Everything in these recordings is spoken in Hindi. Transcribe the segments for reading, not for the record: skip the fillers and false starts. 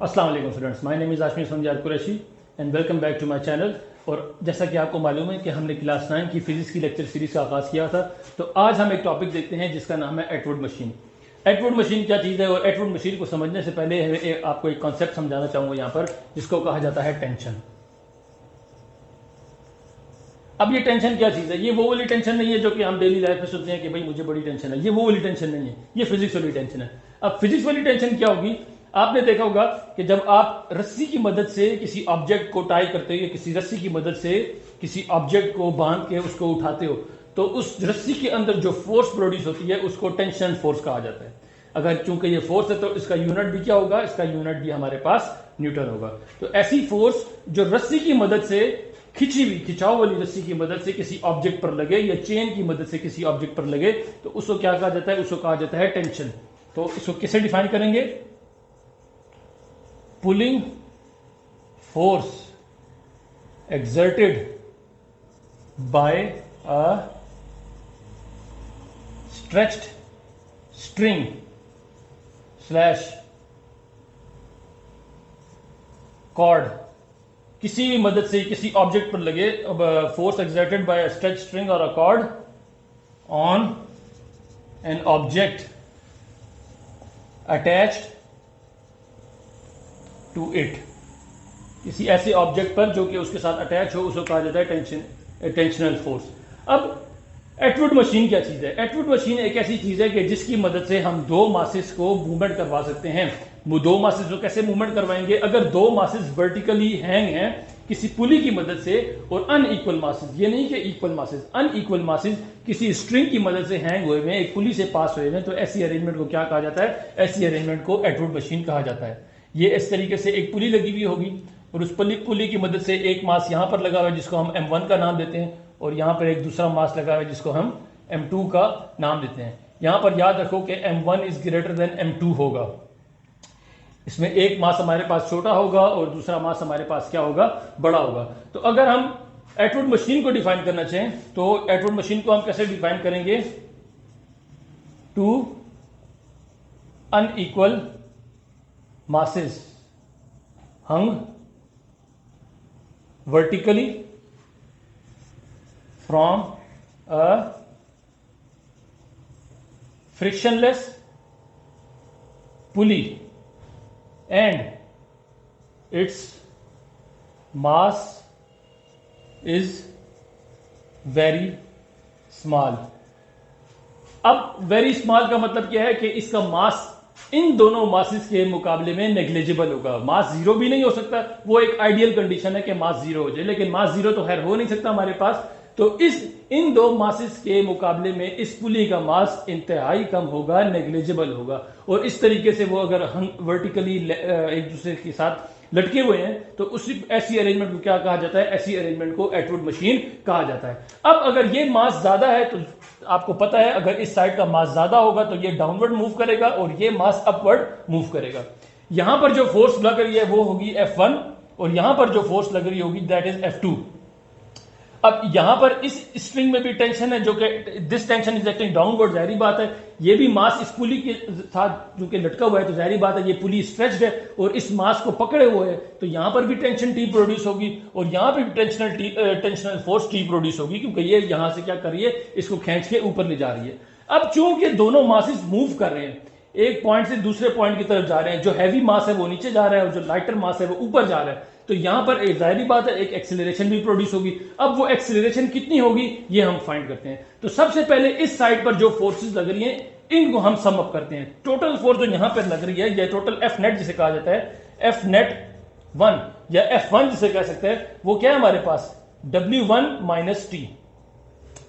अस्सलाम वालेकुम students, my name is Ashmi Sanjar Qureshi and welcome back to my channel. और जैसा कि आपको मालूम है कि हमने क्लास 9 की फिजिक्स की लेक्चर सीरीज का आगाज़ किया था, तो आज हम एक टॉपिक देखते हैं जिसका नाम है एटवुड मशीन। एटवुड मशीन क्या चीज़ है और एटवुड मशीन को समझने से पहले आपको एक कॉन्सेप्ट समझाना चाहूँगा यहाँ पर, जिसको कहा जाता है टेंशन। अब ये टेंशन क्या चीज़ है? ये वो वाली टेंशन नहीं है जो कि हम डेली लाइफ में सोचते हैं कि भाई मुझे बड़ी टेंशन है। ये वो वाली टेंशन नहीं है, ये फिजिक्स वाली टेंशन है। अब फिजिक्स वाली टेंशन क्या होगी? आपने देखा होगा कि जब आप रस्सी की मदद से किसी ऑब्जेक्ट को टाई करते हो या किसी रस्सी की मदद से किसी ऑब्जेक्ट को बांध के उसको उठाते हो, तो उस रस्सी के अंदर जो फोर्स प्रोड्यूस होती है उसको टेंशन फोर्स कहा जाता है। अगर चूंकि ये फोर्स है तो इसका यूनिट भी क्या होगा? इसका यूनिट भी हमारे पास न्यूटन होगा। तो ऐसी फोर्स जो रस्सी की मदद से खिंची हुई, खिंचाव वाली रस्सी की मदद से किसी ऑब्जेक्ट पर लगे या चेन की मदद से किसी ऑब्जेक्ट पर लगे, तो उसको क्या कहा जाता है? उसको कहा जाता है टेंशन। तो इसको कैसे डिफाइन करेंगे? Pulling force exerted by a stretched string slash cord, किसी भी मदद से किसी ऑब्जेक्ट पर लगे। अब force exerted by a stretched string or a cord on an object attached to it, किसी ऐसे ऑब्जेक्ट पर जो कि उसके साथ अटैच हो, उसको कहा जाता है टेंशनल फोर्स। अब एटवुड मशीन क्या चीज़ है? एटवुड मशीन एक ऐसी चीज़ है कि जिसकी मदद से हम दो मासेस को मूवमेंट करवा सकते हैं। वो दो मासेस को कैसे मूवमेंट करवाएंगे? अगर दो मासेस वर्टिकली हैंग हैं किसी पुली की मदद से, और अनइक्वल मासेस, ये नहीं कि इक्वल मासेस, अनइक्वल मासेस किसी स्ट्रिंग की मदद से हैंग हुए हैं, एक पुली से पास हुए हैं, तो ऐसी अरेंजमेंट को क्या कहा जाता है? ऐसी अरेंजमेंट को एटवुड मशीन कहा जाता है। ये इस तरीके से एक पुली लगी हुई होगी और उस पुली की मदद से एक मास यहां पर लगा हुआ है जिसको हम M1 का नाम देते हैं, और यहां पर एक दूसरा मास लगा हुआ है जिसको हम M2 का नाम देते हैं। यहां पर याद रखो कि M1 is greater than M2 होगा। इसमें एक मास हमारे पास छोटा होगा और दूसरा मास हमारे पास क्या होगा? बड़ा होगा। तो अगर हम एटवुड मशीन को डिफाइन करना चाहें तो एटवुड मशीन को हम कैसे डिफाइन करेंगे? Two unequal masses hung vertically from a frictionless pulley and its mass is very small। अब वेरी स्मॉल का मतलब क्या है? कि इसका मास इन दोनों मासेस के मुकाबले में नेग्लिजिबल होगा। मास जीरो भी नहीं हो सकता, वो एक आइडियल कंडीशन है कि मास जीरो हो जाए, लेकिन मास जीरो तो खैर हो नहीं सकता हमारे पास। तो इन दो मासेस के मुकाबले में इस पुली का मास इंतहाई कम होगा, नेग्लिजिबल होगा। और इस तरीके से वो अगर हम वर्टिकली एक दूसरे के साथ लटके हुए हैं तो उसी ऐसी अरेंजमेंट को क्या कहा जाता है? ऐसी अरेंजमेंट को एटवुड मशीन कहा जाता है। अब अगर ये मास ज्यादा है तो आपको पता है, अगर इस साइड का मास ज्यादा होगा तो ये डाउनवर्ड मूव करेगा और ये मास अपवर्ड मूव करेगा। यहां पर जो फोर्स लग रही है वो होगी F1 और यहां पर जो फोर्स लग रही होगी दैट इज F2। अब यहां पर इस स्ट्रिंग में भी टेंशन है, जो कि this tension is acting downward. जाहिर बात है ये भी मास इस पुली के साथ जो कि लटका हुआ है, तो जाहिर बात है ये पुली स्ट्रेच्ड है और इस मास को पकड़े हुए है, तो यहां पर भी टेंशन T प्रोड्यूस होगी और यहां पर भी टेंशनल फोर्स T प्रोड्यूस होगी, क्योंकि ये यहां से क्या कर रही है? इसको खींच के ऊपर ले जा रही है। अब चूंकि दोनों मासेस मूव कर रहे हैं, एक पॉइंट से दूसरे पॉइंट की तरफ जा रहे हैं, जो हैवी मास है वो नीचे जा रहा है और जो लाइटर मास है वो ऊपर जा रहा है, तो यहां पर एक जाहिर बात है एक एक्सेलरेशन भी प्रोड्यूस होगी। अब वो एक्सेलरेशन कितनी होगी ये हम फाइंड करते हैं। तो सबसे पहले इस साइड पर जो फोर्सेस लग रही हैं इनको हम सम अप करते हैं। टोटल फोर्स जो यहां पर लग रही है ये टोटल F नेट जिसे कहा जाता है, F नेट 1 या F1 जिसे कह सकते हैं, वो क्या है हमारे पास? W1 minus T।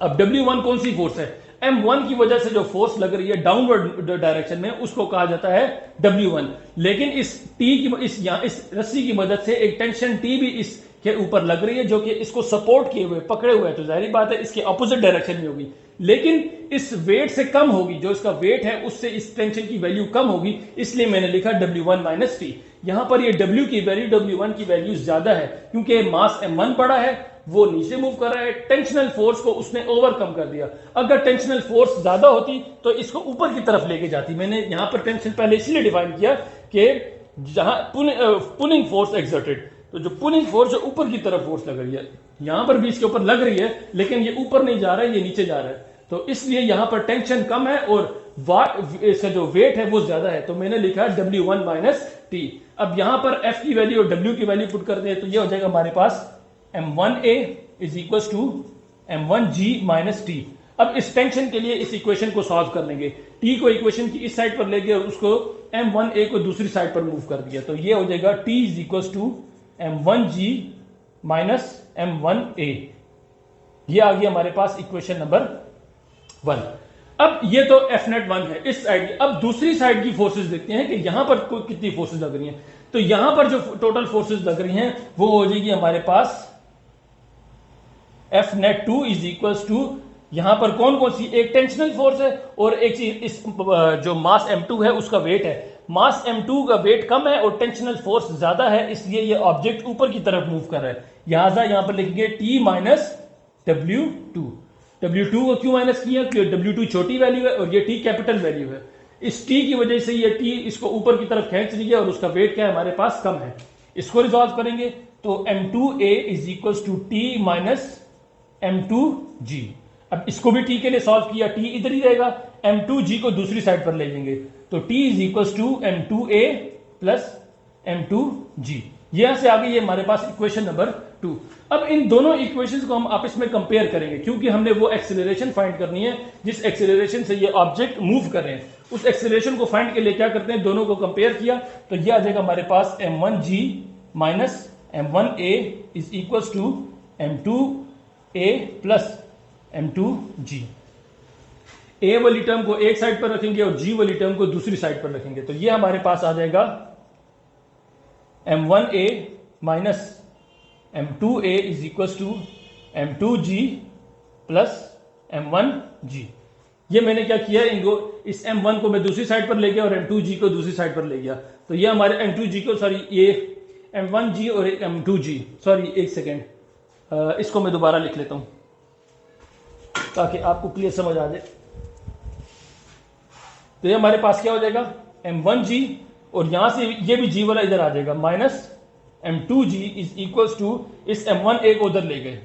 अब W1 कौन सी फोर्स है? M1 की वजह से जो फोर्स लग रही है डाउनवर्ड डायरेक्शन में उसको कहा जाता है W1। लेकिन इस T की इस रस्सी की मदद से एक टेंशन T भी इसके ऊपर लग रही है जो कि इसको सपोर्ट किए हुए पकड़े हुए है, तो जाहिर बात है इसके ऑपोजिट डायरेक्शन में होगी, लेकिन इस वेट से कम होगी। जो इसका वेट है उससे इस टेंशन की वैल्यू कम होगी, इसलिए मैंने लिखा W1 माइनस T। यहां पर ये W की वैल्यू W1 की वैल्यू ज्यादा है क्योंकि मास M1 बड़ा है, वो नीचे मूव कर रहा है, टेंशनल फोर्स को उसने ओवरकम कर दिया। अगर टेंशनल फोर्स ज्यादा होती तो इसको ऊपर की तरफ लेके जाती। मैंने यहां पर टेंशन पहले इसलिए डिफाइन किया कि जहां पुलिंग फोर्स एक्सर्टेड, तो जो पुलिंग फोर्स है ऊपर की तरफ फोर्स लग रही है, यहां पर भी इसके ऊपर लग रही है लेकिन ये ऊपर नहीं जा रहा है, ये नीचे जा रहा है, तो इसलिए यहां पर टेंशन कम है और इसका जो वेट है वो ज्यादा है, तो मैंने लिखा है W1 माइनस टी। अब यहां पर F की वैल्यू और W की वैल्यू पुट करते हैं तो ये हो जाएगा हमारे पास M1A is equal to M1G minus T. अब इस टेंशन के लिए इस इक्वेशन को सॉल्व कर लेंगे, टी को इक्वेशन की इस साइड पर ले गए और उसको M1A को दूसरी साइड पर मूव कर दिया, तो ये हो जाएगा T is equal to M1G minus M1A। ये आ गया हमारे पास इक्वेशन नंबर 1। अब ये तो F नेट 1 है इस साइड की। अब दूसरी साइड की फोर्सेस देखते हैं कि यहां पर कितनी फोर्सेस लग रही हैं, तो यहां पर जो टोटल फोर्सेस लग रही हैं वो हो जाएगी हमारे पास F net 2 is equal to, यहां पर कौन कौन सी, एक टेंशनल फोर्स है और एक चीज इस जो मास M2 है उसका वेट है। मास M2 का वेट कम है और टेंशनल फोर्स ज्यादा है, इसलिए ये ऑब्जेक्ट ऊपर की तरफ मूव कर रहा है। यहां पर लिखेंगे T माइनस W2। W2 को क्यों माइनस किया, क्योंकि W2 छोटी वैल्यू है और ये T कैपिटल वैल्यू है। इस T की वजह से ये T इसको ऊपर की तरफ खींच रही है और उसका वेट क्या है हमारे पास कम है। इसको रिजॉल्व करेंगे तो M2A is equal to T minus M2G। अब इसको भी T के लिए सॉल्व किया, T इधर ही रहेगा, M2G को दूसरी साइड पर ले जाएंगे तो T is equal to M2A plus M2G। यहां से आगे ये हमारे पास इक्वेशन नंबर 2। अब इन दोनों इक्वेशंस को हम आपस में कंपेयर करेंगे क्योंकि हमने वो एक्सेलरेशन फाइंड करनी है जिस एक्सेलरेशन से ये ऑब्जेक्ट मूव कर रहे हैं। उस एक्सेलरेशन को फाइंड के लिए क्या करते हैं, दोनों को कंपेयर किया तो ये आ जाएगा हमारे पास M1G minus M1A is equal to M2A plus M2G। A वाली टर्म को एक साइड पर रखेंगे और G वाली टर्म को दूसरी साइड पर रखेंगे तो ये हमारे पास आ जाएगा M1A minus M2A is equal to M2G plus M1G। ये मैंने क्या किया, इनको इस M1 को मैं दूसरी साइड पर ले गया और M2G को दूसरी साइड पर ले गया, तो ये हमारे M2G को, सॉरी ये M1G और M2G, सॉरी एक सेकेंड, इसको मैं दोबारा लिख लेता हूं ताकि आपको क्लियर समझ आ जाए। तो ये हमारे पास क्या हो जाएगा M1G और यहां से ये भी G वाला इधर आ जाएगा minus M2G is equal to, इस M1A को उधर ले गए,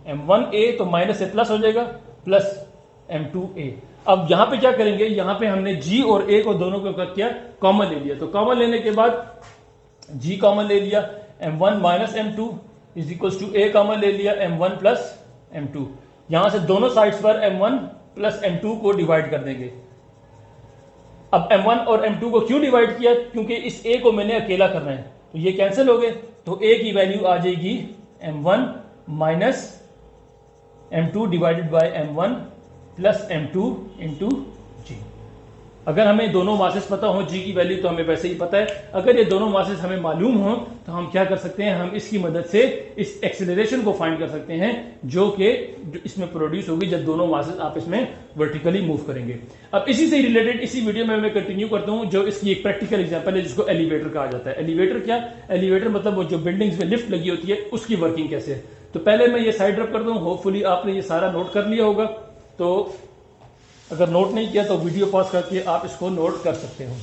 M1A तो माइनस से प्लस हो जाएगा प्लस M2A। अब यहां पे क्या करेंगे, यहां पे हमने G और A को दोनों को क्या कॉमन ले लिया, तो कॉमन लेने के बाद G कॉमन ले लिया, M1 minus M2 is equal to A common ले लिया, M1 प्लस M2। यहां से दोनों साइड्स पर M1 प्लस M2 को डिवाइड कर देंगे। अब M1 और M2 को क्यों डिवाइड किया, क्योंकि इस A को मैंने अकेला करना है तो ये कैंसिल हो गए, तो A की वैल्यू आ जाएगी M1 minus M2 divided by M1 plus M2 into G। अगर हमें दोनों मासेस पता हो G की वैल्यू तो हमें वैसे ही पता है, अगर ये दोनों मासेस हमें मालूम हो तो हम क्या कर सकते हैं, हम इसकी मदद से इस एक्सेलरेशन को फाइंड कर सकते हैं जो कि इसमें प्रोड्यूस होगी जब दोनों मासेस आपस में वर्टिकली मूव करेंगे। अब इसी से रिलेटेड इसी वीडियो में मैं कंटिन्यू करता हूं जो इसकी एक प्रैक्टिकल एग्जांपल है जिसको एलिवेटर कहा जाता है। एलिवेटर क्या, एलिवेटर मतलब वो जो बिल्डिंग्स में लिफ्ट लगी होती है उसकी वर्किंग कैसे है। तो पहले मैं ये साइड रब करता हूं, होपफुली आपने ये सारा नोट कर लिया होगा, तो अगर नोट नहीं किया तो वीडियो पॉज करके आप इसको नोट कर सकते हो।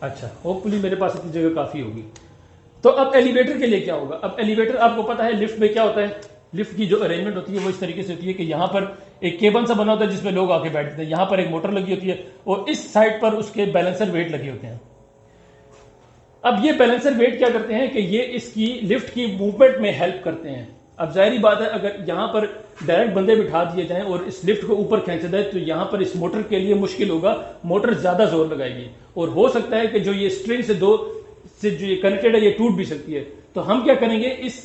अच्छा, होपफुली मेरे पास इतनी जगह काफी होगी। तो अब एलिवेटर के लिए क्या होगा, अब एलिवेटर आपको पता है लिफ्ट में क्या होता है, लिफ्ट की जो अरेंजमेंट होती है वो इस तरीके से होती है कि यहां पर एक केबल सा बना होता है जिसमें लोग आके बैठते हैं, यहां पर एक मोटर लगी होती है और इस साइड पर उसके बैलेंसर वेट लगे होते हैं। अब ये बैलेंसर वेट क्या करते हैं कि ये इसकी लिफ्ट की मूवमेंट में हेल्प करते हैं। अब जाहिर बात है अगर यहां पर डायरेक्ट बंदे बिठा दिए जाएं और इस लिफ्ट को ऊपर खींच दें तो यहां पर इस मोटर के लिए मुश्किल होगा, मोटर ज्यादा जोर लगाएगी और हो सकता है कि जो ये स्ट्रिंग से जो ये कनेक्टेड है ये टूट भी सकती है। तो हम क्या करेंगे, इस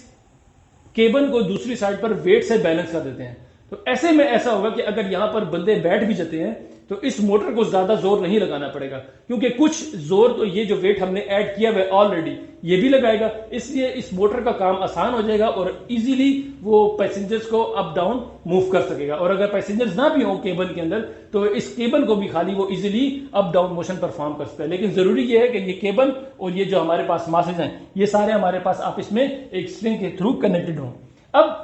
केबल को दूसरी साइड पर वेट से बैलेंस कर देते हैं। तो ऐसे में ऐसा होगा कि अगर यहां पर बंदे बैठ भी जाते हैं तो इस मोटर को ज्यादा जोर नहीं लगाना पड़ेगा, क्योंकि कुछ जोर तो ये जो वेट हमने ऐड किया हुआ है ऑलरेडी ये भी लगाएगा, इसलिए इस मोटर का काम आसान हो जाएगा और इजीली वो पैसेंजर्स को अप डाउन मूव कर सकेगा। और अगर पैसेंजर्स ना भी हो केबल के अंदर तो इस केबल को भी खाली वो easily up down motion perform कर सकता है। लेकिन जरूरी ये है कि ये केबल और ये जो हमारे पास मासेज हैं ये सारे हमारे पास आपस में एक स्ट्रिंग के थ्रू कनेक्टेड हों। अब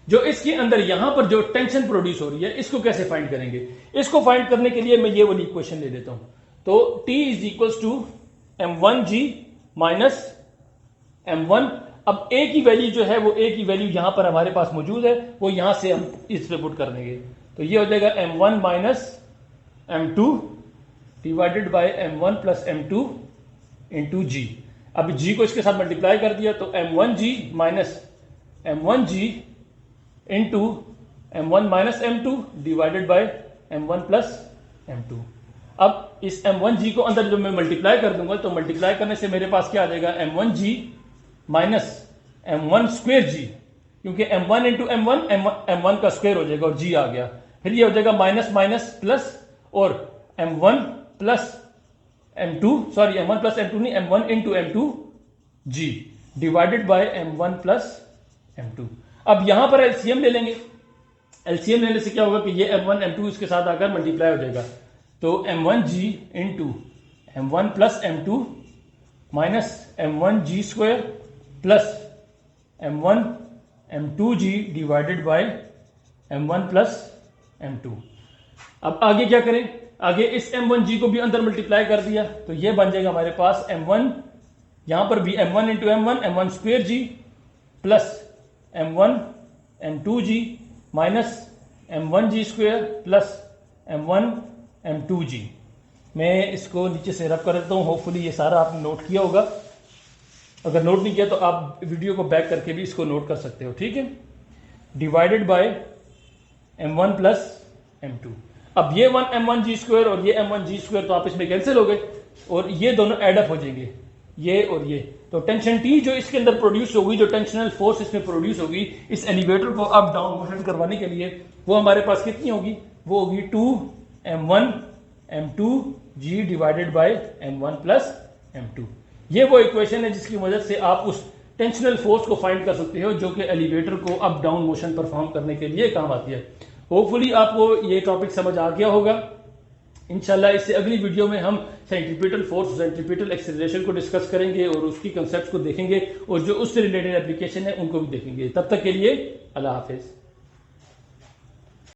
जो इसके अंदर यहां पर जो टेंशन प्रोड्यूस हो रही है इसको कैसे फाइंड करेंगे। इसको फाइंड करने के लिए मैं ये वाली इक्वेशन ले लेता हूं। तो T is equals to m1g minus m1। अब ए की वैल्यू जो है वो ए की वैल्यू यहां पर हमारे पास मौजूद है, वो यहां से हम इस पे पुट कर देंगे। तो ये हो जाएगा m1 minus m2 divided by m1 plus m2 into g. अब g को इसके साथ मल्टीप्लाई कर दिया तो m1g minus m1g into m1 minus m2 divided by m1 plus m2। अब इस m1g को अंदर जब मैं मल्टीप्लाई कर दूंगा तो मल्टीप्लाई करने से मेरे पास क्या आ जाएगा m1g माइनस m1 स्क्वेयर जी, क्योंकि m1 इंटू m1 का स्क्वेयर हो जाएगा और g आ गया। फिर ये हो जाएगा माइनस माइनस प्लस और m1 plus m2 sorry m1 plus m2 नहीं m1 into m2 g divided by m1 plus m2। अब यहां पर एलसीएम ले लेंगे। एलसीएम लेने से क्या होगा कि ये m1 m2 इसके साथ आकर मल्टीप्लाई हो जाएगा। तो m1g into m1 plus m2 minus m1g square plus m1 m2g divided by m1 plus m2। अब आगे क्या करें, आगे इस m1g को भी अंदर मल्टीप्लाई कर दिया तो ये बन जाएगा हमारे पास m1, यहां पर भी m1 into m1 square g plus m1 m2g minus m1g square plus m1 m2g। मैं इसको नीचे से रब कर देता हूं, होपफुली ये सारा आपने नोट किया होगा। अगर नोट नहीं किया तो आप वीडियो को बैक करके भी इसको नोट कर सकते हो, ठीक है। Divided by m1 plus m2। अब ये m1g स्क्वायर और ये m1g स्क्वायर तो आपस में कैंसिल हो गए और ये दोनों एड अप हो जाएंगे, ये और ये। तो टेंशन T जो इसके अंदर प्रोड्यूस होगी, जो टेंशनल फोर्स इसमें प्रोड्यूस होगी इस एलिवेटर को अप डाउन मोशन करवाने के लिए, वो हमारे पास कितनी होगी, वो होगी 2m1 m2g divided by m1 plus m2। ये वो इक्वेशन है जिसकी मदद से आप उस टेंशनल फोर्स को फाइंड कर सकते हो जो कि एलिवेटर को अप डाउन मोशन परफॉर्म करने के लिए काम आती है। होपफुली आपको ये टॉपिक समझ आ गया होगा। इंशाल्लाह इससे अगली वीडियो में हम सेंट्रीपिटल फोर्स, सेंट्रीपिटल एक्सेलरेशन को डिस्कस करेंगे और उसकी कंसेप्ट को देखेंगे और जो उससे रिलेटेड एप्लीकेशन है उनको भी देखेंगे। तब तक के लिए अल्लाह हाफिज।